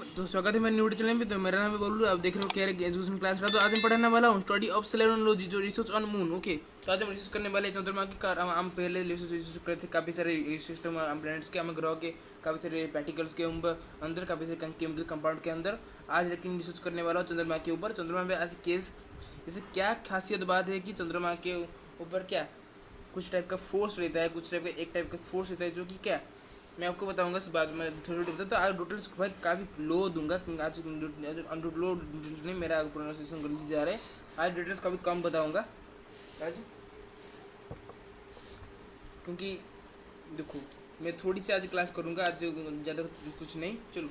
तो स्वागत है मेरे न्यू चैनल पे। तो मेरा नाम है बबलू, आप देख रहे हो केयर एजुकेशन क्लास का। तो आज मैं पढ़ाने वाला हूँ स्टडी ऑफ सेलेनोलॉजी, जो रिसर्च ऑन मून। ओके, तो आज हम रिसर्च करने वाले हैं चंद्रमा के कार। हम पहले रिसर्च करते थे काफ़ी सारे सिस्टम प्लैनेट्स के, हम ग्रह के काफ़ी सारे पार्टिकल्स के अंदर, काफ़ी सारे केमिकल कंपाउंड के अंदर। आज लेकिन रिसर्च करने वाला हूँ चंद्रमा के ऊपर। चंद्रमा में आज केस जैसे क्या खासियत बात है कि चंद्रमा के ऊपर क्या कुछ टाइप का फोर्स रहता है, कुछ टाइप का एक टाइप का फोर्स रहता है, जो कि क्या मैं आपको बताऊंगा इस बाद में थोड़ी बता। तो आज डिटेल्स भाई काफ़ी लो दूंगा, आज लो नहीं, मेरा प्रोनाउंसिएशन गलती जा रहा है। आज डिटेल्स काफ़ी कम बताऊंगा आज, क्योंकि देखो मैं थोड़ी सी आज क्लास करूंगा, आज ज़्यादा कुछ नहीं। चलो,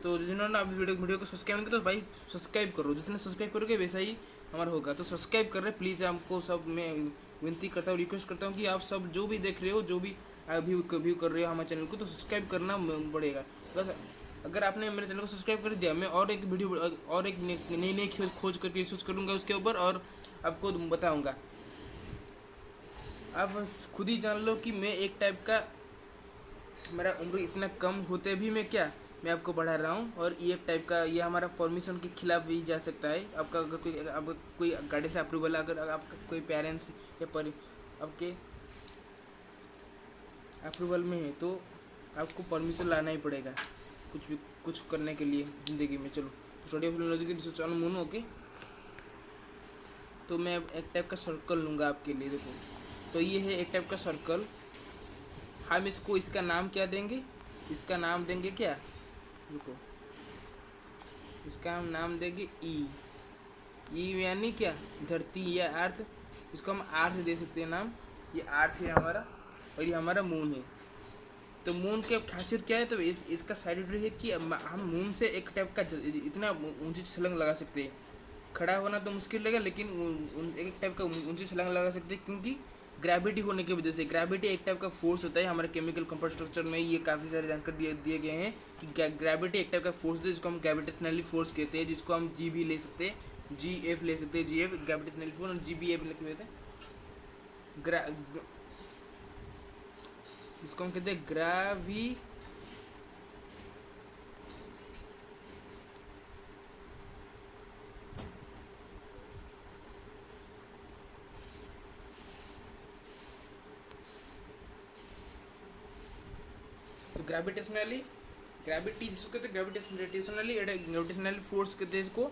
तो जिन्होंने आप वीडियो को सब्सक्राइब नहीं किया तो भाई सब्सक्राइब करो, जितने सब्सक्राइब करोगे वैसा ही हमारा होगा। तो सब्सक्राइब कर रहे प्लीज़, आपको सब मैं विनती करता हूँ, रिक्वेस्ट करता हूँ कि आप सब जो भी देख रहे हो, जो भी व्यू कर रहे हो हमारे चैनल को, तो सब्सक्राइब करना पड़ेगा। बस अगर आपने मेरे चैनल को सब्सक्राइब कर दिया, मैं और एक वीडियो और एक नई नई खोज करके रिसर्च करूँगा उसके ऊपर, और आपको बताऊँगा। आप खुद ही जान लो कि मैं एक टाइप का, मेरा उम्र इतना कम होते भी मैं आपको पढ़ा रहा हूँ। और ये एक टाइप का, ये हमारा परमिशन के खिलाफ भी जा सकता है। आपका अगर आपका कोई गाड़ी से अप्रूवल, अगर आपका कोई पेरेंट्स या आपके अप्रूवल में है, तो आपको परमिशन लाना ही पड़ेगा कुछ करने के लिए ज़िंदगी में। चलो, स्टडी ऑफ टेक्नोलॉजी की रिसर्च ऑन मून। ओके, तो मैं एक टाइप का सर्कल लूँगा आपके लिए। देखो, तो ये है एक टाइप का सर्कल। हम इसका नाम क्या देंगे? इसका नाम देंगे क्या, रुको, इसका हम नाम देंगे ई यानी क्या, धरती या अर्थ। इसको हम अर्थ दे सकते हैं नाम। ये अर्थ है हमारा, और ये हमारा मून है। तो मून की खासियत क्या है? तो इसका साइड है कि हम मून से एक टाइप का इतना ऊंची छलांग लगा सकते हैं। खड़ा होना तो मुश्किल लगेगा, लेकिन एक टाइप का ऊंची छलांग लगा सकते हैं, क्योंकि ग्रेविटी होने की वजह से। ग्रेविटी एक टाइप का फोर्स होता है हमारे केमिकल कंपाउंड स्ट्रक्चर में। ये काफ़ी सारे जानकारी दिए गए हैं कि ग्रेविटी एक टाइप का फोर्स है, जिसको हम ग्रेविटेशनली फोर्स कहते हैं, जिसको हम जी भी ले सकते हैं, जी एफ ले सकते हैं। जी एफ ग्रेविटेशनली फोर्स, और जी बी एफ लिखे हुए थे, इसको हम कहते हैं ग्रावी। तो ग्रेविटी जिसको कहते हैं ग्रेविटेशनली फोर्स कहते हैं इसको।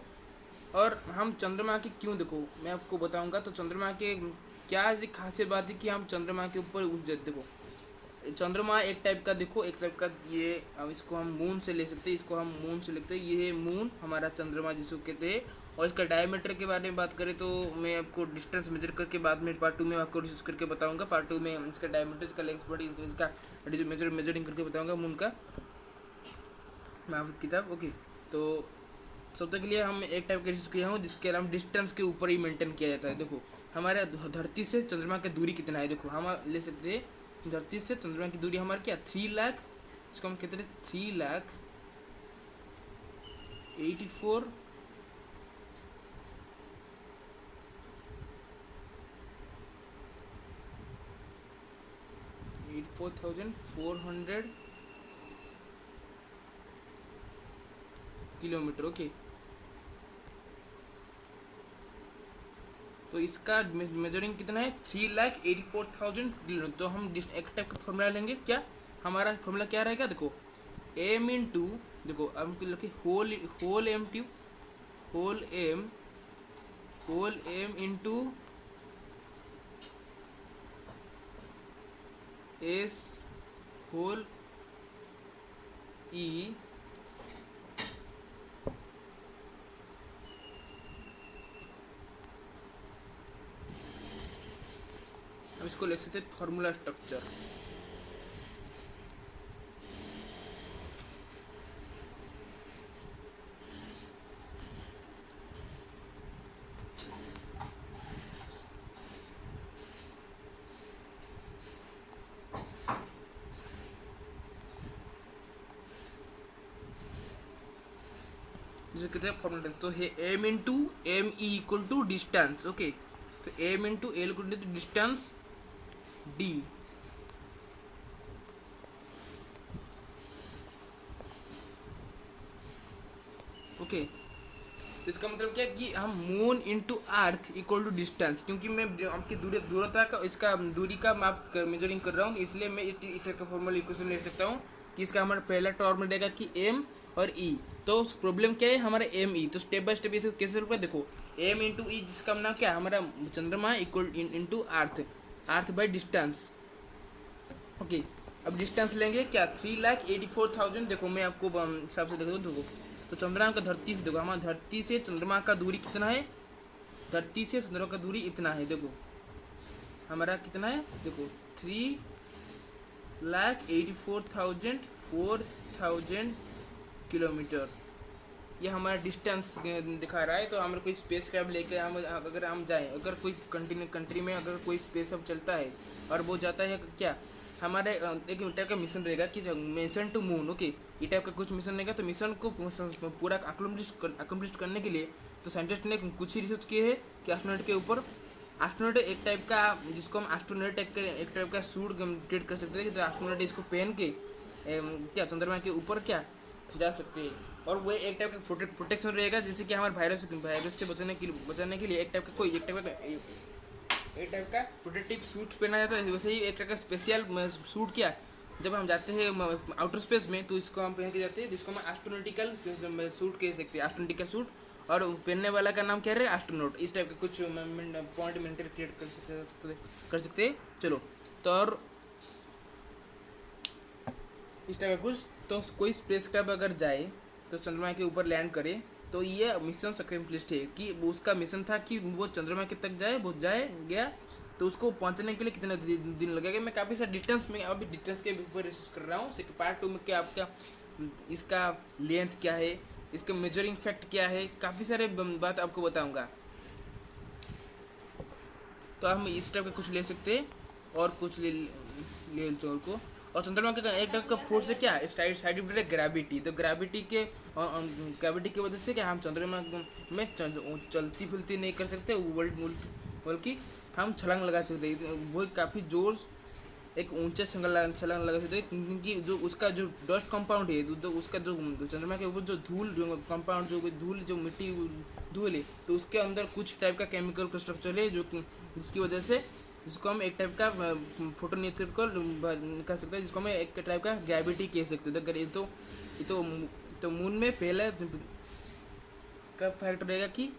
और हम चंद्रमा की क्यों, देखो मैं आपको बताऊंगा। तो चंद्रमा के क्या ऐसी खासियत बात है कि हम चंद्रमा के ऊपर देखो, चंद्रमा एक टाइप का, देखो एक टाइप का ये, अब इसको हम मून से ले सकते हैं, इसको हम मून से लिखते हैं। ये है मून हमारा चंद्रमा जिसको कहते हैं। और इसका डायमीटर के बारे में बात करें तो मैं आपको डिस्टेंस मेजर करके बाद में पार्ट 2 में आपको रिसर्च करके बताऊंगा। पार्ट 2 में इसका डायमीटर, इसका लेंथ, बड़ी इसका मेजरिंग करके बताऊंगा मून का, मैं आपको किताब। ओके, तो सब तक के लिए हम एक टाइप का रिसर्च किया हूँ जिसके नाम डिस्टेंस के ऊपर ही मेंटेन किया जाता है। देखो हमारे धरती से चंद्रमा की दूरी कितना है, देखो हम ले सकते हैं धरती से चंद्रमा की दूरी हमारी क्या, 3 लाख, इसको हम कहते हैं 3,84,400 किलोमीटर। ओके, तो इसका मेजरिंग कितना है, 3,84,000 किलोमीटर। तो हम एक टाइप का फॉर्मूला लेंगे, क्या हमारा फॉर्मूला क्या रहेगा, देखो एम इन टू, देखो अब लिखे whole M into S whole E, हम इसको लिख सकते हैं फॉर्मूला स्ट्रक्चर। जिसे कहते हैं फॉर्मूला, तो है M into M E equal to distance. Okay, तो M into L equal to distance D, okay. तो इसका मतलब क्या है कि हम moon into earth equal to distance, क्योंकि मैं आपकी दूरता का इसका दूरी का माप मेजरिंग कर रहा हूँ, इसलिए मैं इस तरह का फॉर्मल इक्वेशन ले सकता हूँ कि इसका हमारा पहला टर्म मिलेगा कि एम और ई। तो प्रॉब्लम क्या है हमारा एम ई, तो स्टेप बाय स्टेप इसे कैसे रुपये देखो, एम इंटू ई जिसका नाम क्या है हमारा चंद्रमा equal into earth, earth by distance. Okay, अब डिस्टेंस लेंगे क्या 3,84,000। देखो मैं आपको हिसाब से देखो, तो चंद्रमा का धरती से देखो, हमारा धरती से चंद्रमा का दूरी कितना है, धरती से चंद्रमा का दूरी इतना है। देखो हमारा कितना है, देखो 3,84,000 किलोमीटर, ये हमारा डिस्टेंस दिखा रहा है। तो हमारे कोई स्पेस क्रैफ्ट लेके हम अगर हम जाएँ, अगर कोई कंट्री में अगर कोई स्पेस अब चलता है और वो जाता है क्या, हमारे एक टाइप का मिशन रहेगा कि मिशन टू मून। ओके, ये टाइप का कुछ मिशन रहेगा। तो मिशन को पूरा अकम्प्लिश करने के लिए तो साइंटिस्ट ने कुछ ही रिसर्च किए है कि एस्ट्रोनॉट के ऊपर। एस्ट्रोनॉट एक टाइप का जिसको हम एस्ट्रोनॉट एक टाइप का सूट क्रिएट कर सकते हैं, तो एस्ट्रोनॉट इसको पहन के क्या चंद्रमा के ऊपर क्या जा सकते हैं। और वो एक टाइप का प्रोटेक्शन रहेगा, जैसे कि हमारे वायरस से बचाने के लिए एक टाइप का प्रोटेक्टिव सूट पहना जाता है। वैसे ही एक टाइप का स्पेशल सूट क्या जब हम जाते हैं आउटर स्पेस में, तो इसको हम पहन के जाते हैं, जिसको हम एस्ट्रोनॉटिकल सूट कह सकते हैं, एस्ट्रोनॉटिकल सूट। और पहनने वाला का नाम क्या है, एस्ट्रोनॉट। इस टाइप का कुछ पॉइंट मेंटेन क्रिएट कर सकते हैं। चलो, तो और इस टाइप का कुछ, तो कोई स्पेस क्राफ्ट अगर जाए तो चंद्रमा के ऊपर लैंड करे, तो ये मिशन सक्सेसफुल है कि उसका मिशन था कि वो चंद्रमा के तक जाए, वो गया। तो उसको पहुंचने के लिए कितना दिन लगेगा, मैं काफ़ी सारे डिस्टेंस में अभी डिस्टेंस के ऊपर रिसर्च कर रहा हूँ। पार्ट 2 में क्या आपका इसका लेंथ क्या है, इसका मेजरिंग फैक्ट क्या है, काफ़ी सारे बात आपको बताऊँगा। तो हम इस टाइप का कुछ ले सकते हैं और कुछ ले चोर को। और चंद्रमा का एक टाइप का फोर्स है क्या, साइड है ग्रेविटी। तो ग्रेविटी की वजह से क्या हम चंद्रमा में चलती फिरती नहीं कर सकते, बल्कि हम छलांग लगा सकते हैं। वो काफ़ी जोर एक ऊंचा छलांग लगा सकते हैं, क्योंकि जो उसका जो डस्ट कंपाउंड है, तो उसका जो चंद्रमा के ऊपर जो धूल जो कंपाउंड जो मिट्टी धूल है, तो उसके अंदर कुछ टाइप का केमिकल स्ट्रक्चर है जो कि जिसकी वजह से जिसको हम एक टाइप का फोटो निकल सकते हैं, जिसको हम एक टाइप का ग्रेविटी कह सकते हैं। तो मून में पहला का फैक्ट रहेगा कि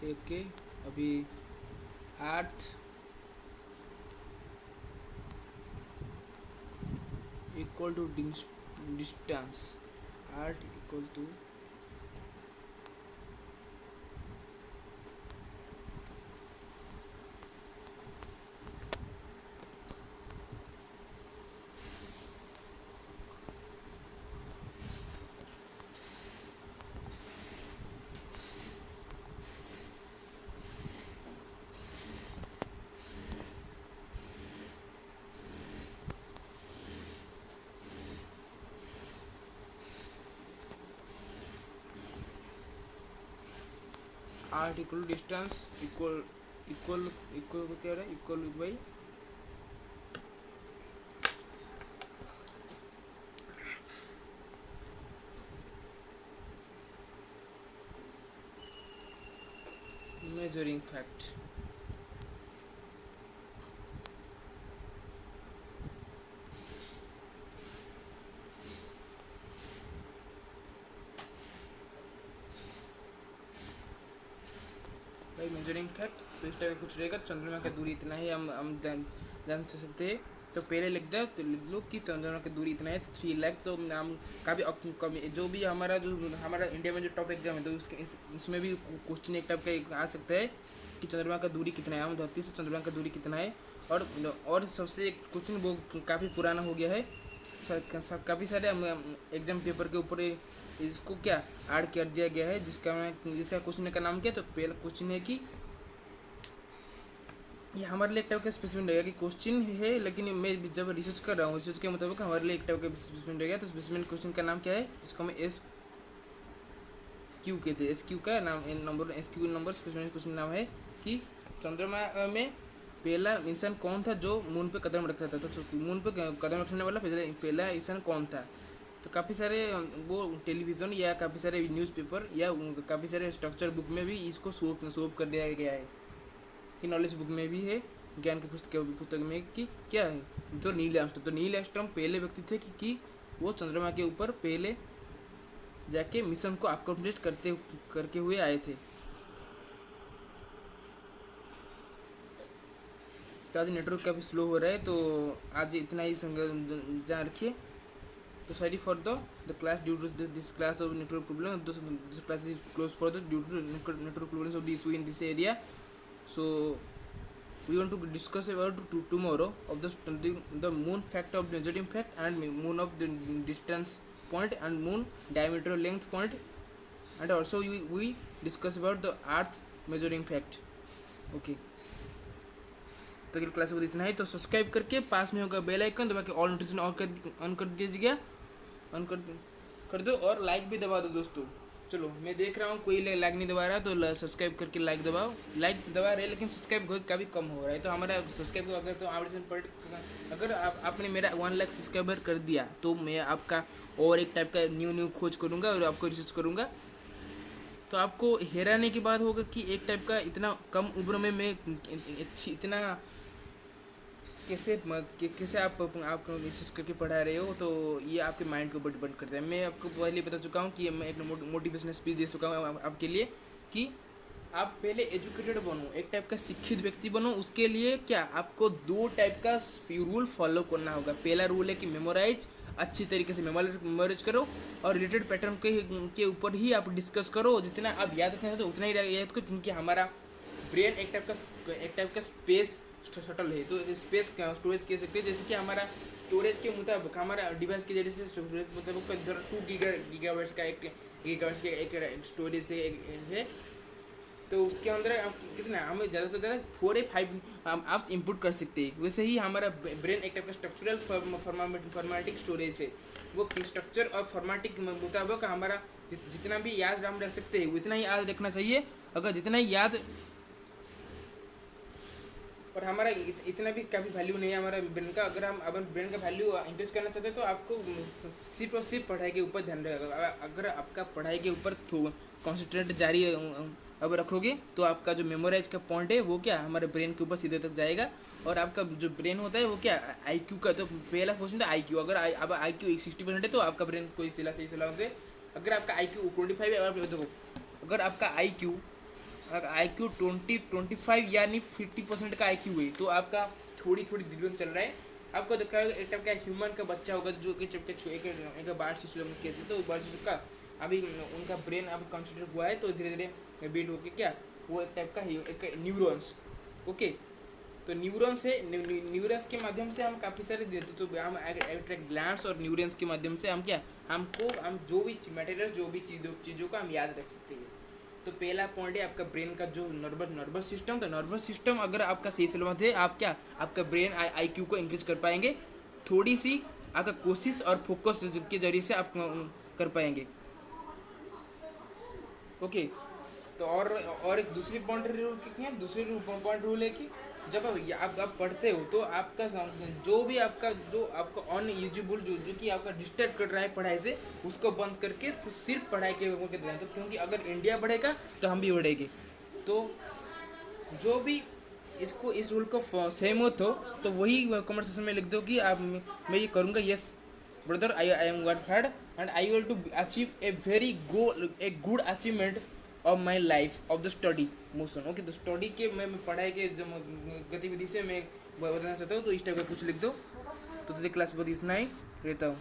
ओके, अभी earth equal to distance, earth equal to art equal distance equal equal equal क्या रहा है, equal by measuring fact. By measuring fact, तो इस टाइप का कुछ रहेगा, चंद्रमा का दूरी इतना है, हम जान सकते हैं। तो पहले लिख दो, तो लिख लो कि चंद्रमा की दूरी इतना है, तो 3 लाख। तो हम काफ़ी जो भी हमारा इंडिया में जो टॉप एग्जाम है, तो इसमें भी क्वेश्चन एक टाइप का आ सकता है कि चंद्रमा का दूरी कितना है, हम धरती से चंद्रमा का दूरी कितना है। और सबसे एक क्वेश्चन वो काफ़ी पुराना हो गया है, काफ़ी सारे एग्जाम पेपर के ऊपर इसको क्या ऐड कर दिया गया है, जिसका क्वेश्चन का नाम क्या है। तो पहला क्वेश्चन है कि ये हमारे लिए एक टाइप का स्पेसिफिक रहेगा कि क्वेश्चन है, लेकिन मैं जब रिसर्च कर रहा हूँ, रिसर्च के मुताबिक हमारे लिए एक टाइप का स्पेसिफिक रहेगा। तो स्पेसिफिक क्वेश्चन का नाम क्या है, जिसको हम SQ कहते हैं। SQ का नाम number, SQ number specific question नाम है कि चंद्रमा में पहला इंसान कौन था जो मून पे कदम रखता था, तो मून पे कदम रखने वाला पहला इंसान कौन था। तो काफ़ी सारे वो टेलीविज़न या काफ़ी सारे न्यूज़पेपर या काफ़ी सारे स्ट्रक्चर बुक में भी इसको शो कर दिया गया है, कि नॉलेज बुक में भी है, ज्ञान की पुस्तक में, कि क्या है। तो नील आर्मस्ट्रांग पहले व्यक्ति थे कि वो चंद्रमा के ऊपर पहले जाके मिशन को अकम्प्लिश करके हुए आए थे। तो आज नेटवर्क काफ़ी स्लो हो रहा है, तो आज इतना ही जान रखिए। तो sorry for the class due to this class of network problem, this class is close for the due to network problems of the issue in this area. So we want to discuss about tomorrow of the moon fact of measuring fact and moon of the distance point and moon diameter length point, and also we discuss about the earth measuring fact. Okay, तो अगली class में इतना ही। तो subscribe करके पास में होगा bell icon दबा के ऑल नोटिफिकेशन ऑन कर दीजिएगा, ऑन कर दो, और लाइक भी दबा दो दोस्तों। चलो मैं देख रहा हूँ कोई लाइक नहीं दबा रहा, तो सब्सक्राइब करके लाइक दबाओ। लाइक दबा रहे लेकिन सब्सक्राइब काफ़ी कम हो रहा है, तो हमारा सब्सक्राइब अगर तो अगर आपने मेरा 1 लाख सब्सक्राइबर कर दिया तो मैं आपका और एक टाइप का न्यू खोज करूँगा और आपको रिसर्च करूँगा। तो आपको हैरानी की बात होगा कि एक टाइप का इतना कम उम्र में मैं इतना कैसे आप रिसर्च करके पढ़ा रहे हो। तो ये आपके माइंड को डिपेंड करता है। मैं आपको पहले बता चुका हूँ कि मैं एक मोटिवेशनल स्पीच दे चुका हूँ आपके लिए कि आप पहले एजुकेटेड बनो, एक टाइप का शिक्षित व्यक्ति बनो। उसके लिए क्या आपको 2 टाइप का रूल फॉलो करना होगा। पहला रूल है कि मेमोराइज, अच्छी तरीके से मेमोराइज करो, और रिलेटेड पैटर्न के ऊपर ही आप डिस्कस करो। जितना आप याद रखना चाहते हो उतना ही याद करो, क्योंकि हमारा ब्रेन एक टाइप का स्पेस शटल है। तो स्पेस स्टोरेज कह सकते हैं, जैसे कि हमारा स्टोरेज के मुताबिक हमारा डिवाइस के जरिए से स्टोरेज मतलब इधर 2 गीगाबाइट्स का एक स्टोरेज है। तो उसके अंदर कितना हमें ज़्यादा से ज़्यादा 4 या 5 आप इनपुट कर सकते हैं। वैसे ही हमारा ब्रेन एक टाइप का स्ट्रक्चरल फॉर्मेटिक स्टोरेज है। वो स्ट्रक्चर और फॉर्मेटिक मुताबिक हमारा जितना भी याद हम रख सकते हैं उतना ही याद रखना चाहिए। अगर जितना ही याद, और हमारा इतना भी काफ़ी वैल्यू नहीं है हमारा ब्रेन का। अगर हम अपन ब्रेन का वैल्यू इंक्रीज करना चाहते हैं तो आपको सिर्फ और सिर्फ पढ़ाई के ऊपर ध्यान रखेगा। अगर आपका पढ़ाई के ऊपर कॉन्सेंट्रेट जारी अब रखोगे तो आपका जो मेमोराइज का पॉइंट है वो क्या हमारे ब्रेन के ऊपर सीधे तक जाएगा। और आपका जो ब्रेन होता है वो क्या IQ का, तो पहला क्वेश्चन था IQ। अगर अब IQ 60% है तो आपका ब्रेन कोई सही सलाह से। अगर आपका IQ 25 है, देखो अगर आपका IQ 25 यानी 50% का IQ है तो आपका थोड़ी दिमाग चल रहा है। आपको देखा होगा एक टाइप का ह्यूमन का बच्चा होगा जो कि एक बार शिशु कहते हैं, तो बार शिशु का अभी उनका ब्रेन अभी कंसिडर हुआ है, तो धीरे धीरे बिल्ड होके क्या वो एक टाइप का एक न्यूरॉन्स। ओके, तो न्यूरॉन्स है, न्यूरॉन्स के माध्यम से हम काफ़ी सारे देते, तो हम ग्लैंड्स और न्यूरॉन्स के माध्यम से हम क्या हम जो भी मटेरियल जो भी चीज़ों का हम याद रख सकते हैं। तो पहला पॉइंट है आपका ब्रेन का जो नर्वस सिस्टम। तो नर्वस सिस्टम अगर आपका सही सलामत है, आप क्या आपका ब्रेन IQ को इंक्रीज कर पाएंगे। थोड़ी सी आपका कोशिश और फोकस के जरिए से आप कर पाएंगे। ओके, तो और एक दूसरी पॉइंट रूल है कि जब आप पढ़ते हो तो आपका जो आपका अनयूजेबल जो कि आपका डिस्टर्ब कर रहा है पढ़ाई से, उसको बंद करके तो सिर्फ पढ़ाई के ऊपर ध्यान दो। क्योंकि अगर इंडिया बढ़ेगा तो हम भी बढ़ेंगे। तो जो भी इस रूल को सहमत हो तो वही कमेंट सेक्शन में लिख दो कि आप मैं ये करूँगा। Yes brother, I am work hard and I will to achieve a good achievement of my life of the study motion. Okay, तो स्टडी के मैं पढ़ाई के जो गतिविधि से मैं बताना चाहता हूँ, तो इस टाइप का कुछ लिख दो। तो क्लास पर इतना ही रहता हूँ।